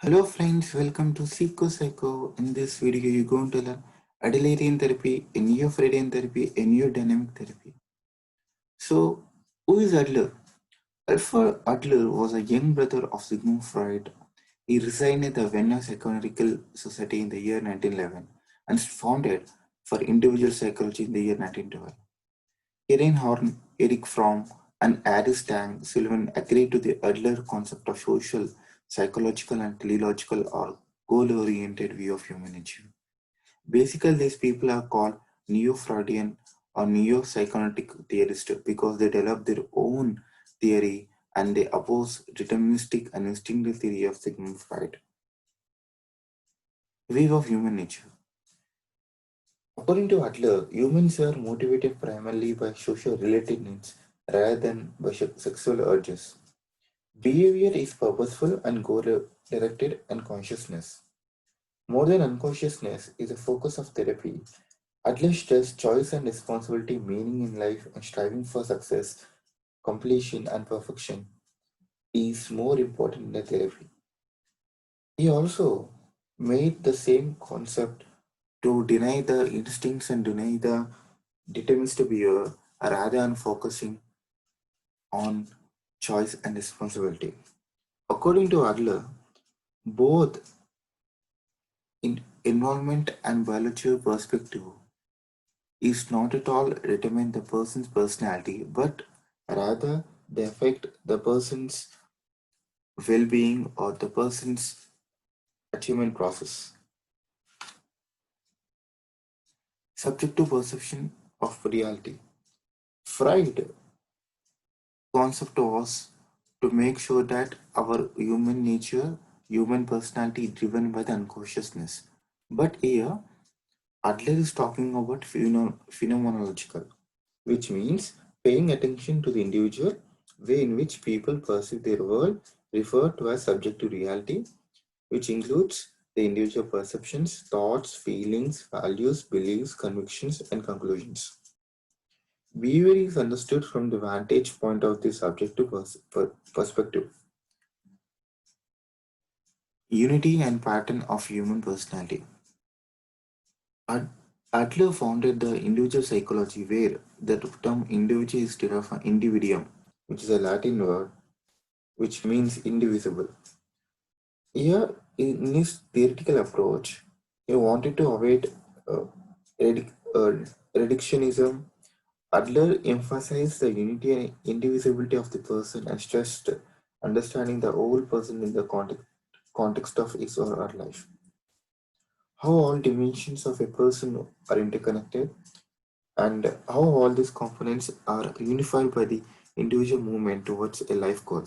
Hello friends, welcome to Psycho Psycho. In this video, you're going to learn Adlerian therapy, a neo-Freudian therapy, a neo-dynamic therapy. So, who is Adler? Alfred Adler was a young brother of Sigmund Freud. He resigned at the Vienna Psychoanalytical Society in the year 1911 and founded for individual psychology in the year 1912. Karen Horn, Eric Fromm, and Aris Tang Sullivan agreed to the Adler concept of social, psychological, and teleological or goal-oriented view of human nature. Basically, these people are called neo-Freudian or neo-psychoanalytic theorists because they develop their own theory and they oppose deterministic and instinctive theory of Sigmund Freud. View of human nature. According to Adler, humans are motivated primarily by social related needs rather than by sexual urges. Behavior is purposeful and goal directed, and consciousness, more than unconsciousness, is the focus of therapy. Adler stressed choice and responsibility, meaning in life, and striving for success, completion, and perfection is more important in the therapy. He also made the same concept to deny the instincts and deny the deterministic behavior rather than focusing on choice and responsibility. According to Adler, both in environment and biological perspective is not at all determine the person's personality, but rather they affect the person's well-being or the person's achievement process. Subjective perception of reality. Freud concept was to make sure that our human nature, human personality is driven by the unconsciousness. But here, Adler is talking about phenomenological, which means paying attention to the individual way in which people perceive their world, referred to as subjective reality, which includes the individual perceptions, thoughts, feelings, values, beliefs, convictions, and conclusions. Behavior is understood from the vantage point of the subjective perspective. Unity and pattern of human personality. Ad- Adler founded the individual psychology, where the term individual is derived from individuum, which is a Latin word which means indivisible. Here, in his theoretical approach, he wanted to avoid uh, reductionism. Adler emphasized the unity and indivisibility of the person and stressed understanding the whole person in the context of his or her life. How all dimensions of a person are interconnected and how all these components are unified by the individual movement towards a life goal.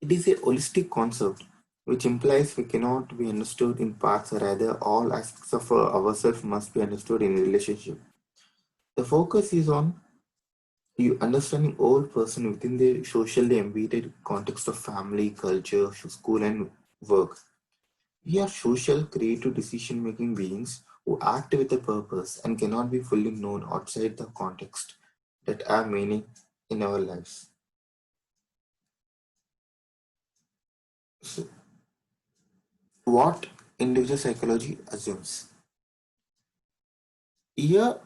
It is a holistic concept which implies we cannot be understood in parts, rather, all aspects of ourselves must be understood in a relationship. The focus is on you understanding all person within the socially embedded context of family, culture, school, and work. We are social, creative decision making beings who act with a purpose and cannot be fully known outside the context that have meaning in our lives. So, what individual psychology assumes? Here,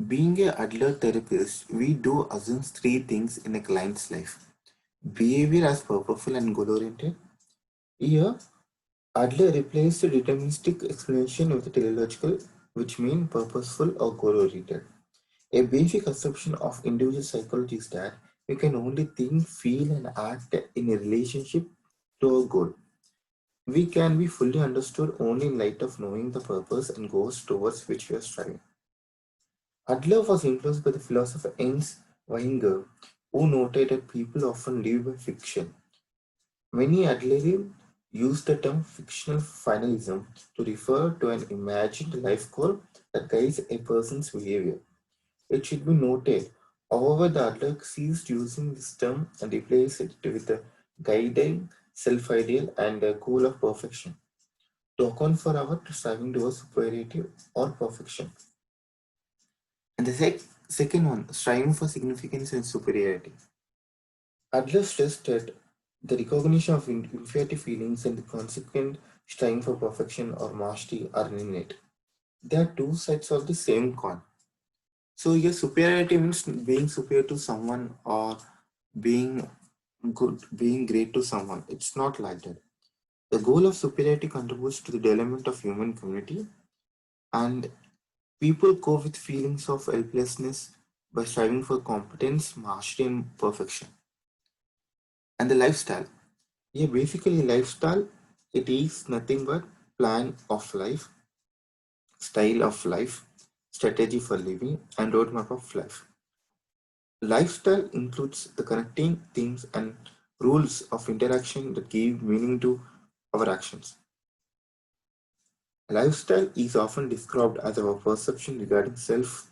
being a Adler therapist, we do assume three things in a client's life. Behavior as purposeful and goal oriented. Here, Adler replaced the deterministic explanation with the teleological, which mean purposeful or goal oriented. A basic assumption of individual psychology is that we can only think, feel, and act in a relationship to a goal. We can be fully understood only in light of knowing the purpose and goals towards which we are striving. Adler was influenced by the philosopher Ernst Weininger, who noted that people often live by fiction. Many Adlerians use the term fictional finalism to refer to an imagined life goal that guides a person's behavior. It should be noted, however, the Adler ceased using this term and replaced it with the guiding self-ideal and a goal of perfection to account for our striving towards superiority or perfection. And the second one, striving for significance and superiority. Adler stressed that The recognition of inferiority feelings and the consequent striving for perfection or mastery are innate. They are two sides of the same coin. So, your superiority means being superior to someone or being good, being great to someone. It's not like that. The goal of superiority contributes to the development of human community, and people cope with feelings of helplessness by striving for competence, mastery, and perfection. And the lifestyle. Yeah, basically, lifestyle, it is nothing but plan of life, style of life, strategy for living, and roadmap of life. Lifestyle includes the connecting themes and rules of interaction that give meaning to our actions. Lifestyle is often described as our perception regarding self,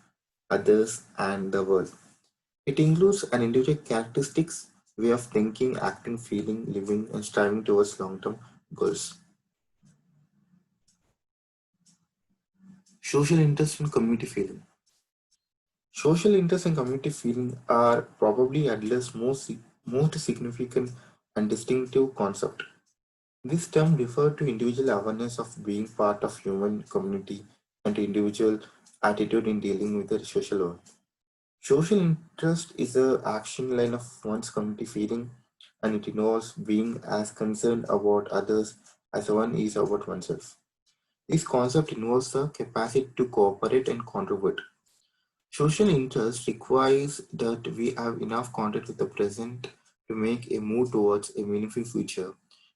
others, and the world. It includes an individual characteristics, way of thinking, acting, feeling, living, and striving towards long-term goals. Social interest and community feeling. Social interest and community feeling are probably Adler's most significant and distinctive concept. This term refers to individual awareness of being part of human community and to individual attitude in dealing with the social world. Social interest is a action line of one's community feeling, and it involves being as concerned about others as one is about oneself. This concept involves the capacity to cooperate and contribute. Social interest requires that we have enough contact with the present to make a move towards a meaningful future,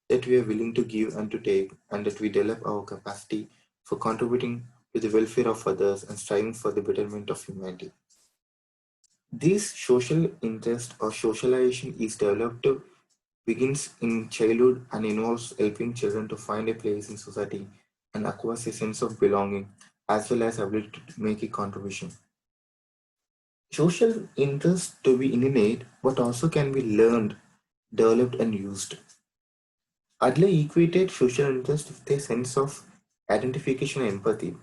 that we are willing to give and to take, and that we develop our capacity for contributing to the welfare of others and striving for the betterment of humanity. This social interest or socialization is developed begins in childhood and involves helping children to find a place in society and acquire a sense of belonging as well as ability to make a contribution. Social interest to be innate but also can be learned, developed and used. Adler equated social interest with a sense of identification and empathy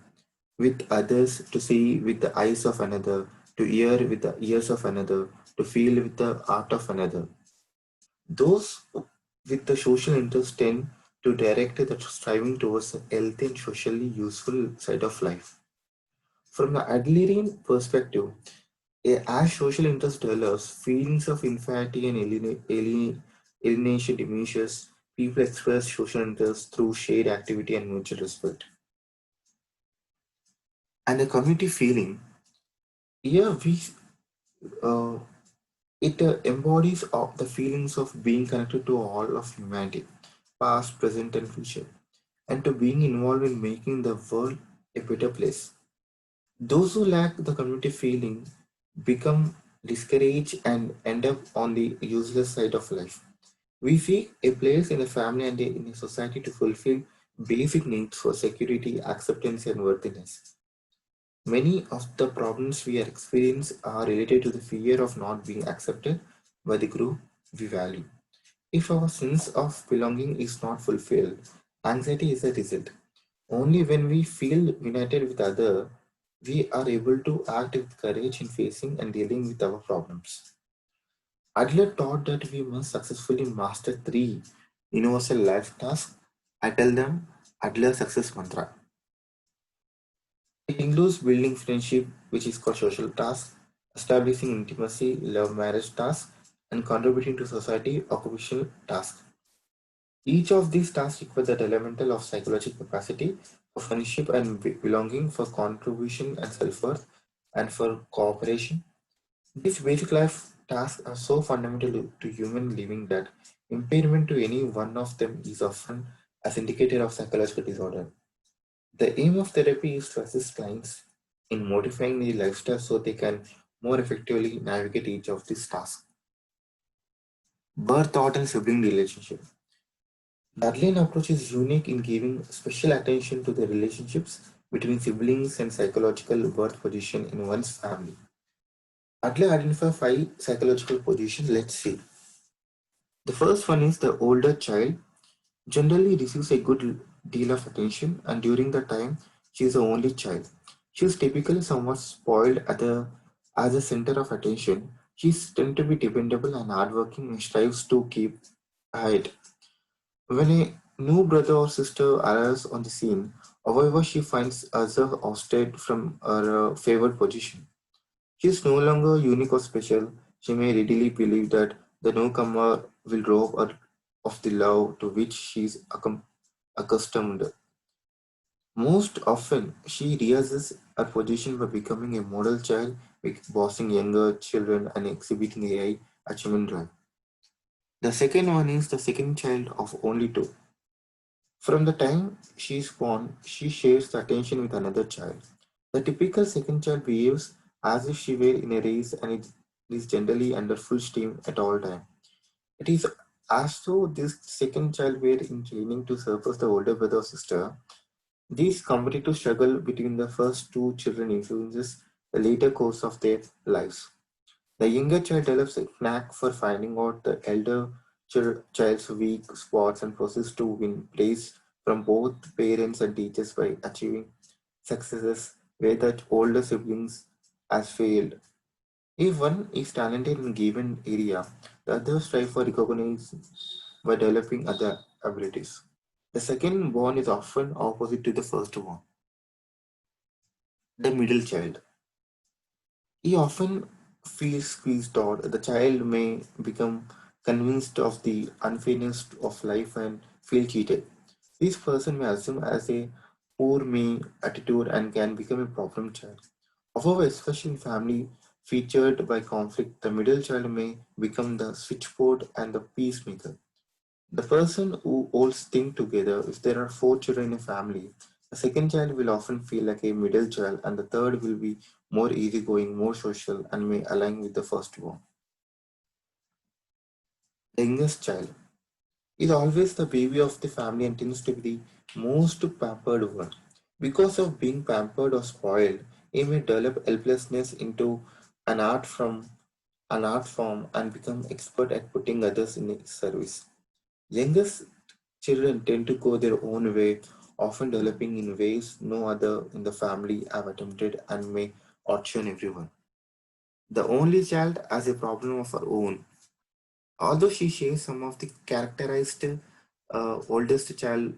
with others, to see with the eyes of another, to hear with the ears of another, to feel with the art of another. Those with the social interest tend to direct the striving towards a healthy and socially useful side of life. From the Adlerian perspective, as social interest develops, feelings of inferiority and alienation diminishes. People express social interest through shared activity and mutual respect. And the community feeling, here we uh, it embodies of the feelings of being connected to all of humanity, past, present, and future, and to being involved in making the world a better place. Those who lack the community feeling become discouraged and end up on the useless side of life. We seek a place in a family and in a society to fulfill basic needs for security, acceptance, and worthiness. Many of the problems we are experiencing are related to the fear of not being accepted by the group we value. If our sense of belonging is not fulfilled, anxiety is a result. Only when we feel united with others, we are able to act with courage in facing and dealing with our problems. Adler taught that we must successfully master three universal life tasks. I tell them Adler success mantra. It includes building friendship, which is called social task, establishing intimacy, love marriage task, and contributing to society, occupational task. Each of these tasks requires that elemental of psychological capacity for friendship and belonging, for contribution and self-worth, and for cooperation. These basic life tasks are so fundamental to human living that impairment to any one of them is often as indicator of psychological disorder. The aim of therapy is to assist clients in modifying the lifestyle so they can more effectively navigate each of these tasks. Birth, thought, and sibling relationship. The Arlene approach is unique in giving special attention to the relationships between siblings and psychological birth position in one's family. Adler identified five psychological positions. Let's see. The first one is the older child generally receives a good deal of attention, and during the time she is the only child. She is typically somewhat spoiled as a center of attention. She tends to be dependable and hardworking and strives to keep hide. When a new brother or sister arrives on the scene, however, she finds herself ousted from her favored position. She is no longer unique or special. She may readily believe that the newcomer will rob her of the love to which she is accustomed. Most often, she realizes her position by becoming a model child, bossing younger children and exhibiting a high achievement drive. The second one is the second child of only two. From the time she is born, she shares the attention with another child. The typical second child behaves as if she were in a race and is generally under full steam at all times. It is as though this second child were in training to surpass the older brother or sister. This competitive struggle between the first two children influences the later course of their lives. The younger child develops a knack for finding out the elder child's weak spots and proceeds to win praise from both parents and teachers by achieving successes where the older siblings has failed. If one is talented in a given area, the others strive for recognition by developing other abilities. The second born is often opposite to the first born, the middle child. He often feels squeezed out. The child may become convinced of the unfairness of life and feel cheated. This person may assume as a poor me attitude and can become a problem child. However, especially in family featured by conflict, the middle child may become the switchboard and the peacemaker. The person who holds things together, if there are four children in a family, the second child will often feel like a middle child, and the third will be more easygoing, more social, and may align with the first one. The youngest child is always the baby of the family and tends to be the most pampered one. Because of being pampered or spoiled, he may develop helplessness into an art from an art form and become expert at putting others in his service. Youngest children tend to go their own way, often developing in ways no other in the family have attempted and may outshine everyone. The only child has a problem of her own. Although she shares some of the characterized oldest child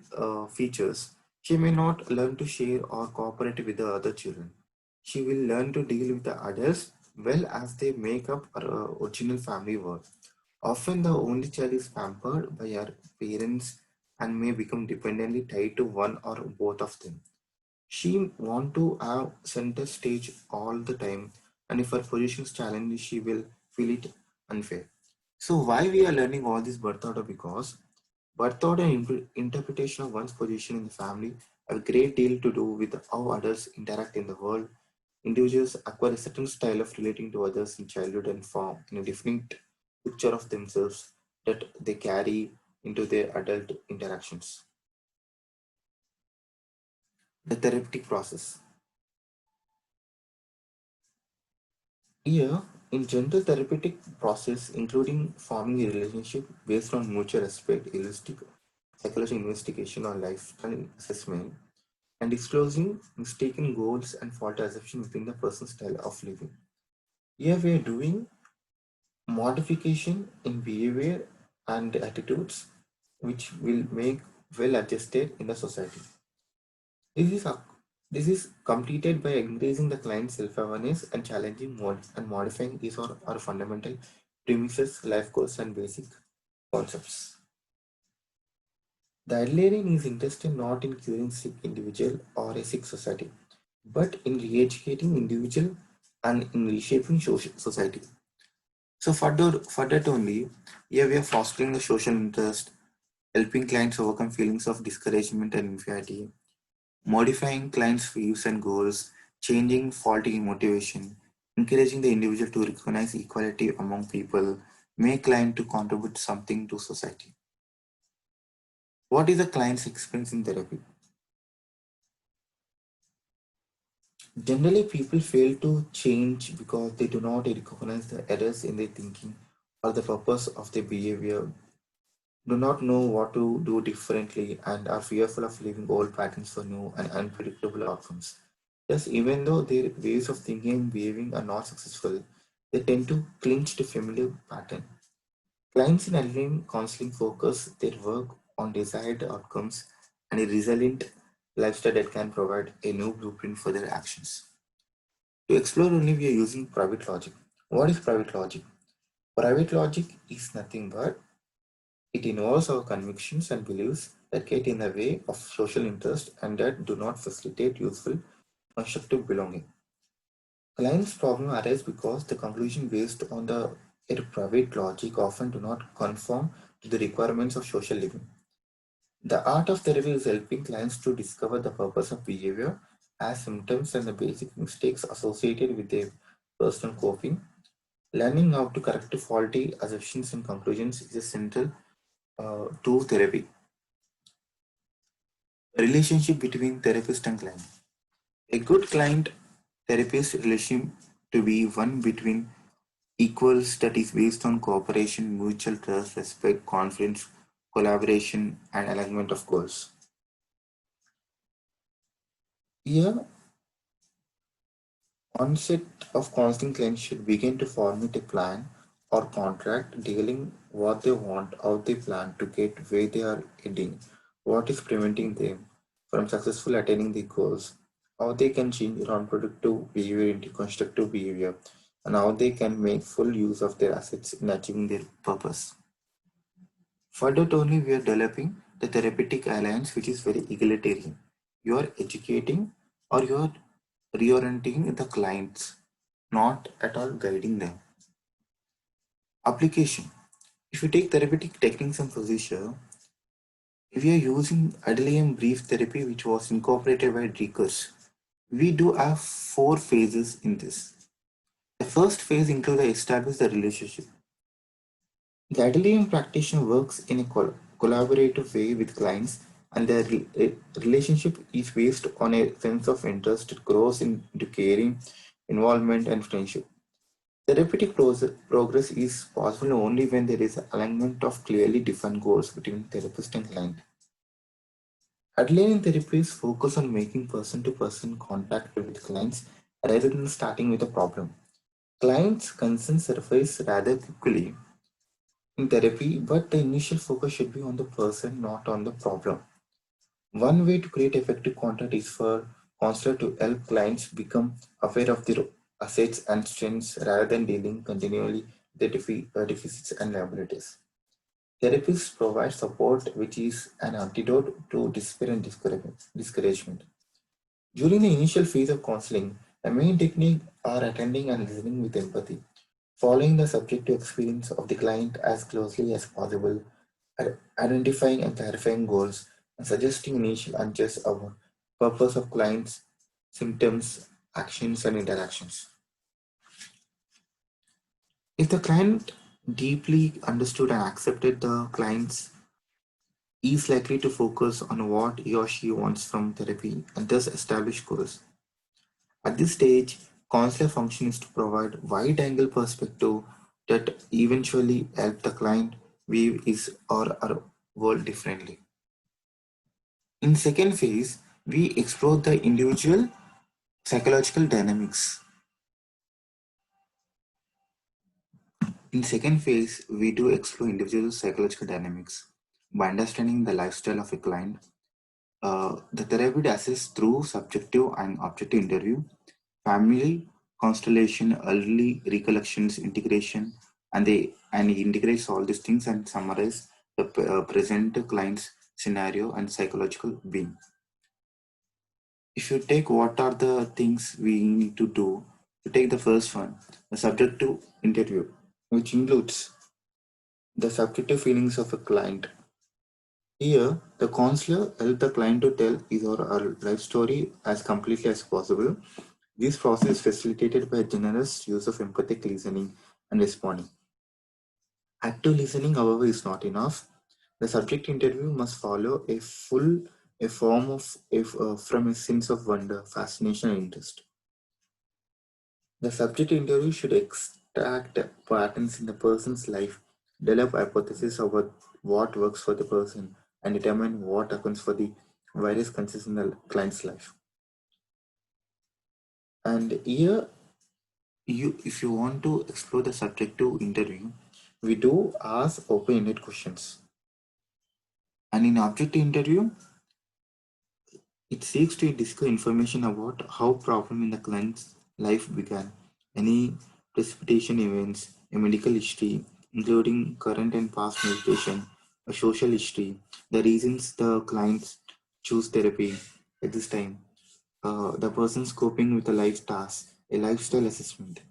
features, she may not learn to share or cooperate with the other children. She will learn to deal with the adults well as they make up her original family world. Often, the only child is pampered by her parents and may become dependently tied to one or both of them. She want to have center stage all the time, and if her position is challenged, she will feel it unfair. So, why we are learning all this birth order? Because birth order and interpretation of one's position in the family have a great deal to do with how others interact in the world. Individuals acquire a certain style of relating to others in childhood and form in a different picture of themselves that they carry into their adult interactions. The therapeutic process. Here, in general therapeutic process, including forming a relationship based on mutual respect, holistic psychological investigation or lifestyle assessment, and disclosing mistaken goals and fault assumption within the person's style of living. Here we are doing modification in behavior and attitudes which will make well adjusted in the society. This is, a, this is completed by increasing the client's self-awareness and challenging and modifying these are fundamental premises, life goals, and basic concepts. The Adlerian is interested not in curing sick individual or a sick society, but in re-educating individual and in reshaping society. So for that only, here we are fostering the social interest, helping clients overcome feelings of discouragement and anxiety, modifying clients' views and goals, changing faulty motivation, encouraging the individual to recognize equality among people, make client to contribute something to society. What is the client's experience in therapy? Generally, people fail to change because they do not recognize the errors in their thinking or the purpose of their behavior, do not know what to do differently, and are fearful of leaving old patterns for new and unpredictable outcomes. Thus, even though their ways of thinking and behaving are not successful, they tend to cling to familiar pattern. Clients in Alien counseling focus their work on desired outcomes and a resilient lifestyle that can provide a new blueprint for their actions. To explore only, we are using private logic. What is private logic? Private logic is nothing but it involves our convictions and beliefs that get in the way of social interest and that do not facilitate useful, constructive belonging. Client's problem arises because the conclusion based on the private logic often do not conform to the requirements of social living. The art of therapy is helping clients to discover the purpose of behavior as symptoms and the basic mistakes associated with their personal coping. Learning how to correct faulty assumptions and conclusions is essential to therapy. Relationship between therapist and client. A good client therapist relationship to be one between equals that is based on cooperation, mutual trust, respect, confidence, collaboration, and alignment of goals. Here, onset of counseling clients should begin to formulate a plan or contract detailing what they want, how they plan to get where they are heading, what is preventing them from successfully attaining the goals, how they can change non-productive behavior into constructive behavior, and how they can make full use of their assets in achieving their purpose. Further, Tony, we are developing the therapeutic alliance, which is very egalitarian. You are educating or you are reorienting the clients, not at all guiding them. Application. If you take therapeutic techniques and procedure, we are using Adelium brief therapy, which was incorporated by Dreekers. We do have four phases in this. The first phase includes the establish the relationship. The Adelium practitioner works in a collaborative way with clients, and their relationship is based on a sense of interest that grows into caring, involvement, and friendship. Therapeutic progress is possible only when there is alignment of clearly defined goals between therapist and client. Adlerian therapies focus on making person-to-person contact with clients rather than starting with a problem. Clients' concerns surface rather quickly in therapy, but the initial focus should be on the person, not on the problem. One way to create effective contact is for counselor to help clients become aware of their assets and strengths rather than dealing continually with the deficits and liabilities. Therapists provide support, which is an antidote to despair and discouragement. During the initial phase of counseling, the main technique are attending and listening with empathy, following the subjective experience of the client as closely as possible, identifying and clarifying goals, and suggesting initial answers about purpose of clients, symptoms, actions, and interactions. If the client deeply understood and accepted the client's is likely to focus on what he or she wants from therapy and thus establish goals. At this stage, counselor function is to provide wide-angle perspective that eventually help the client view his or her world differently. In second phase, we explore the individual psychological dynamics. In second phase, we do explore individual psychological dynamics by understanding the lifestyle of a client. The therapy assesses through subjective and objective interview, family constellation, early recollections, integration, and he integrates all these things and summarize the present client's scenario and psychological being. If you take what are the things we need to do, to take the first one, the subjective interview, which includes the subjective feelings of a client. Here, the counselor helps the client to tell his or her life story as completely as possible. This process is facilitated by generous use of empathic listening and responding. Active listening, however, is not enough. The subject interview must follow a form of from a sense of wonder, fascination, and interest. The subject interview should extract patterns in the person's life, develop hypotheses about what works for the person, and determine what happens for the various concepts in the client's life. And here, if you want to explore the subjective interview, We do ask open-ended questions. And in objective interview, it seeks to discover information about how problem in the client's life began, any precipitation events, a medical history, including current and past medication, a social history, the reasons the clients choose therapy at this time, the person's coping with a life task, a lifestyle assessment.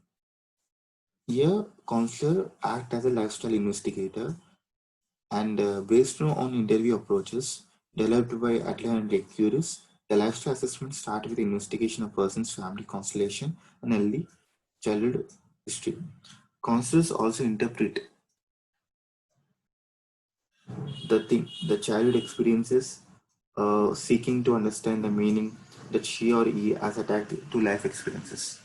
Here, counselor act as a lifestyle investigator and based on interview approaches developed by Adler and Curis, the lifestyle assessment start with investigation of person's family constellation and early childhood history. Counselors also interpret the childhood experiences, seeking to understand the meaning that she or he has attached to life experiences.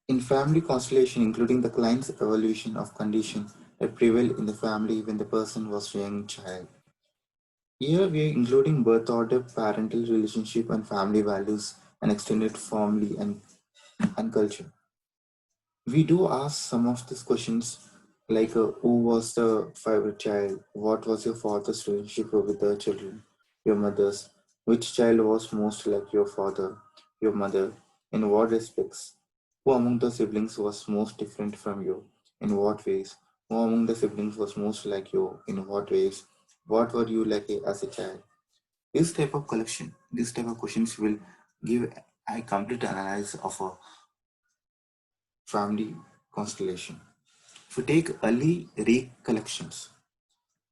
In family constellation, including the client's evaluation of condition that prevailed in the family when the person was a young child. Here we are including birth order, parental relationship, and family values, and extended family and culture. We do ask some of these questions like who was the favorite child? What was your father's relationship with the children? Your mother's? Which child was most like your father, your mother? In what respects? Who among the siblings was most different from you? In what ways? Who among the siblings was most like you? In what ways? What were you like as a child? This type of questions will give a complete analysis of a family constellation. If we take early recollections,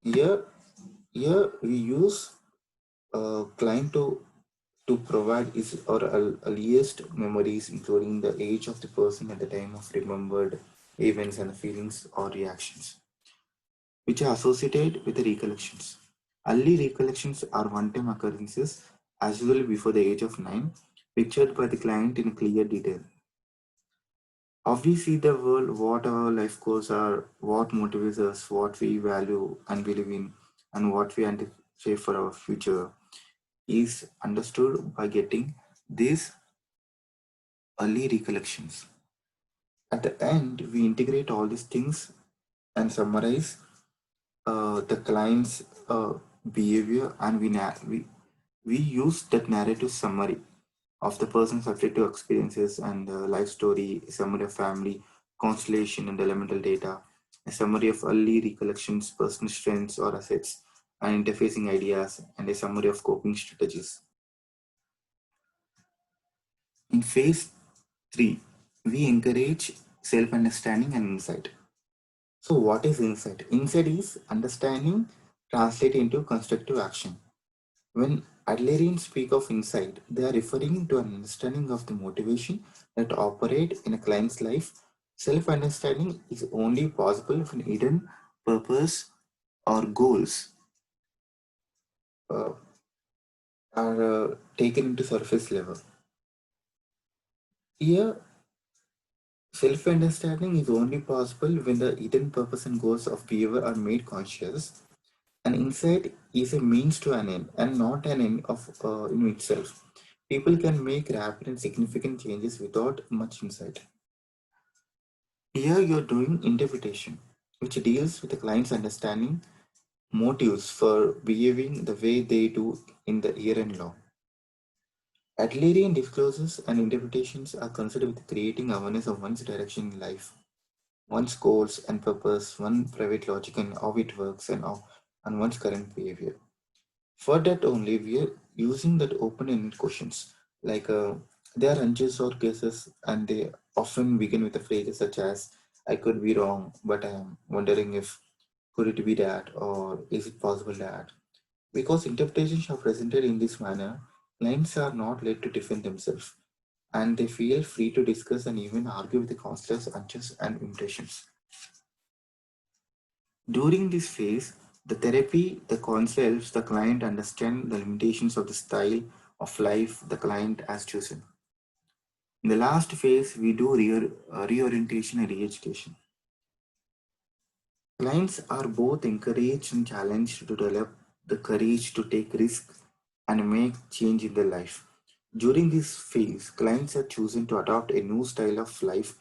here, here we use client to provide his or earliest memories, including the age of the person at the time of remembered events and feelings or reactions, which are associated with the recollections. Early recollections are one-time occurrences, as usually before the age of 9, pictured by the client in clear detail. How we see the world, what our life goals are, what motivates us, what we value and believe in, and what we anticipate for our future is understood by getting these early recollections. At the end, we integrate all these things and summarize the client's behavior, and we use that narrative summary of the person's subjective experiences and life story, a summary of family constellation and elemental data, a summary of early recollections, personal strengths or assets, and interfacing ideas, and a summary of coping strategies. In phase 3, we encourage self understanding and insight. So, what is insight? Insight is understanding translated into constructive action. When Adlerians speak of insight, they are referring to an understanding of the motivation that operate in a client's life. Self-understanding is only possible when hidden purpose or goals uh, are taken into surface level. Here, self-understanding is only possible when the hidden purpose and goals of behavior are made conscious. An insight is a means to an end and not an end of in itself. People can make rapid and significant changes without much insight. Here you're doing interpretation, which deals with the client's understanding motives for behaving the way they do in the here and law. Adlerian disclosures and interpretations are concerned with creating awareness of one's direction in life, one's goals and purpose, one's private logic and how it works and one's current behavior. For that only, we are using that open-ended questions. Like there are hunches or guesses, and they often begin with a phrase such as "I could be wrong, but I am wondering if could it be that, or is it possible that?" Because interpretations are presented in this manner, clients are not led to defend themselves, and they feel free to discuss and even argue with the counselors' hunches and impressions. During this phase, the counselor helps the client understand the limitations of the style of life the client has chosen. In the last phase, we do reorientation and re-education. Clients are both encouraged and challenged to develop the courage to take risks and make change in their life. During this phase, clients are chosen to adopt a new style of life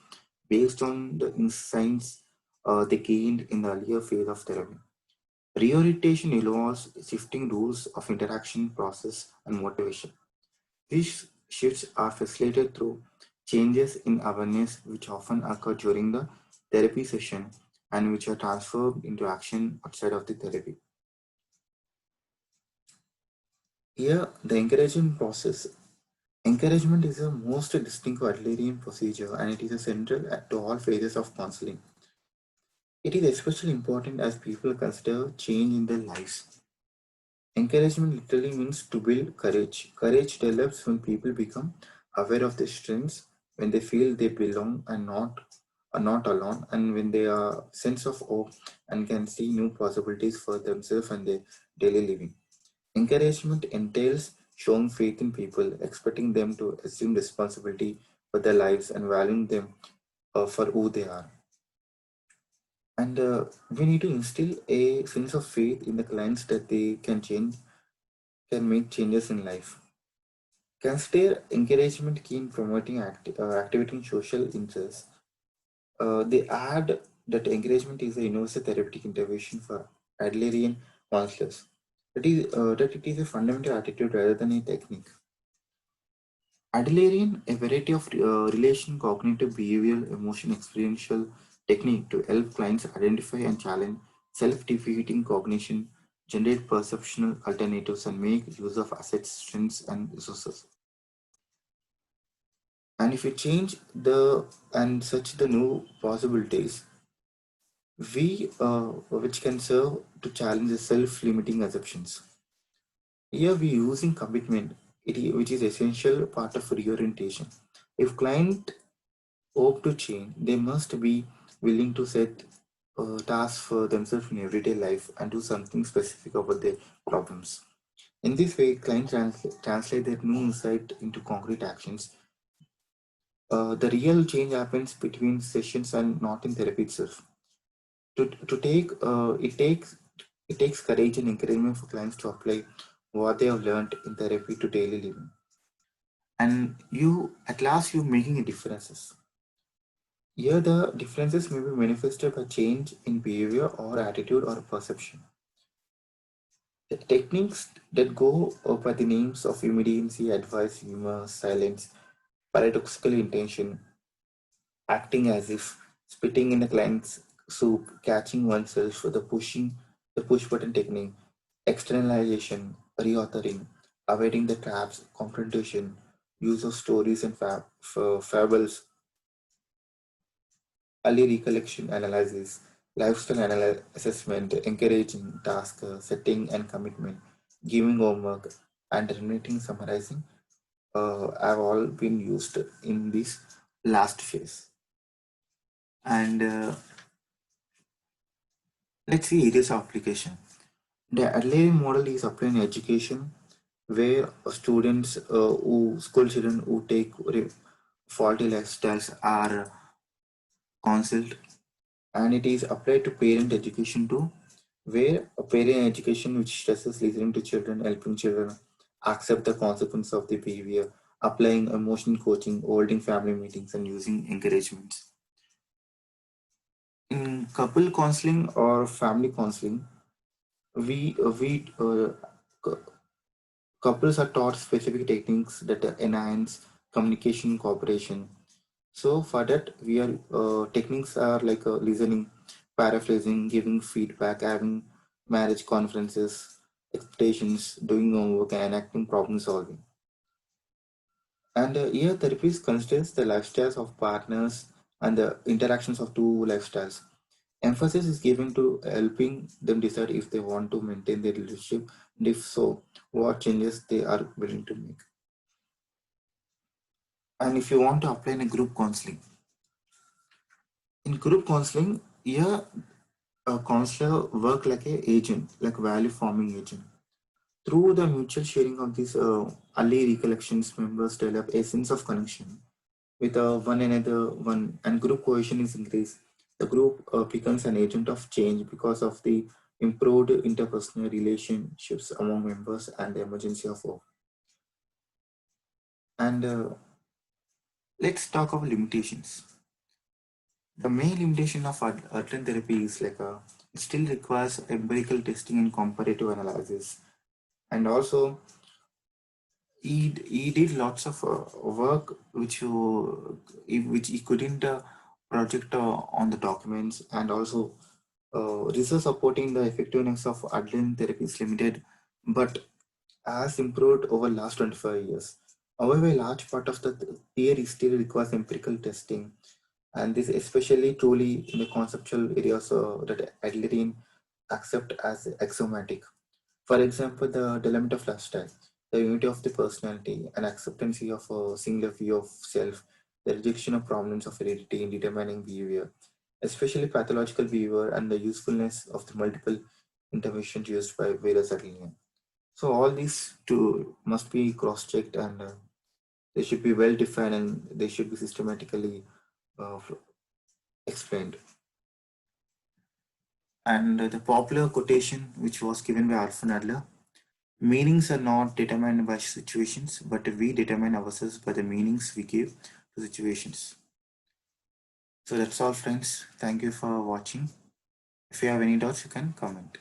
based on the insights they gained in the earlier phase of therapy. Reorientation involves shifting rules of interaction, process, and motivation. These shifts are facilitated through changes in awareness, which often occur during the therapy session and which are transferred into action outside of the therapy. Here, the encouragement process. Encouragement is the most distinct Adlerian procedure and it is central to all phases of counseling. It is especially important as people consider change in their lives. Encouragement literally means to build courage. Courage develops when people become aware of their strengths, when they feel they belong and are not alone, and when they are sense of hope and can see new possibilities for themselves and their daily living. Encouragement entails showing faith in people, expecting them to assume responsibility for their lives and valuing them for who they are. And we need to instill a sense of faith in the clients that they can make changes in life. Consider encouragement key in promoting activating social interests. They add that encouragement is a universal therapeutic intervention for Adlerian counselors. That it is a fundamental attitude rather than a technique. Adlerian, a variety of relation, cognitive, behavioral, emotion, experiential technique to help clients identify and challenge self-defeating cognition, generate perceptional alternatives, and make use of assets, strengths, and resources. And if we change the and such the new possibilities, we which can serve to challenge the self-limiting assumptions. Here we using commitment, which is essential part of reorientation. If client hope to change, they must be willing to set tasks for themselves in everyday life and do something specific about their problems. In this way, clients translate their new insight into concrete actions. The real change happens between sessions and not in therapy itself. To take it takes courage and encouragement for clients to apply what they have learned in therapy to daily living. And you at last you're making a differences. Here the differences may be manifested by change in behavior or attitude or perception. The techniques that go by the names of immediacy, advice, humor, silence, paradoxical intention, acting as if spitting in a client's soup, catching oneself for the push button technique, externalization, reauthoring, avoiding the traps, confrontation, use of stories and fables, early recollection analysis, assessment, encouraging task setting and commitment, giving homework, and terminating summarizing have all been used in this last phase. And let's see areas of application. The Adler model is applied in education where students school children who take faulty lifestyles are counseled, and it is applied to parent education too, where a parent education which stresses listening to children, helping children accept the consequence of the behavior, applying emotion coaching, holding family meetings, and using encouragements. In couple counseling or family counseling, we cou- couples are taught specific techniques that enhance communication cooperation. So for that, we are techniques are like listening, paraphrasing, giving feedback, having marriage conferences, expectations, doing homework, and enacting problem solving. And here, therapist considers the lifestyles of partners and the interactions of two lifestyles. Emphasis is given to helping them decide if they want to maintain their relationship, and if so, what changes they are willing to make. And if you want to apply in a group counseling, here a counselor work like a agent, like value forming agent. Through the mutual sharing of these early recollections, members develop a sense of connection with one another, one and group cohesion is increased. The group becomes an agent of change because of the improved interpersonal relationships among members and the emergency of hope. And let's talk about limitations. The main limitation of Adler therapy is like it still requires empirical testing and comparative analysis. And also, he did lots of work which he couldn't project on the documents, and also research supporting the effectiveness of Adler therapy is limited, but has improved over last 25 years. However, a large part of the theory still requires empirical testing, and this especially truly in the conceptual areas that Adlerian accept as axiomatic. For example, the dilemma of lifestyle, the unity of the personality, and acceptance of a singular view of self, the rejection of prominence of heredity in determining behavior, especially pathological behavior, and the usefulness of the multiple interventions used by various Adlerian. So all these two must be cross-checked, and they should be well defined, and they should be systematically explained. And the popular quotation which was given by Arfan Adler: meanings are not determined by situations, but we determine ourselves by the meanings we give to situations. So that's all, friends. Thank you for watching. If you have any doubts, you can comment.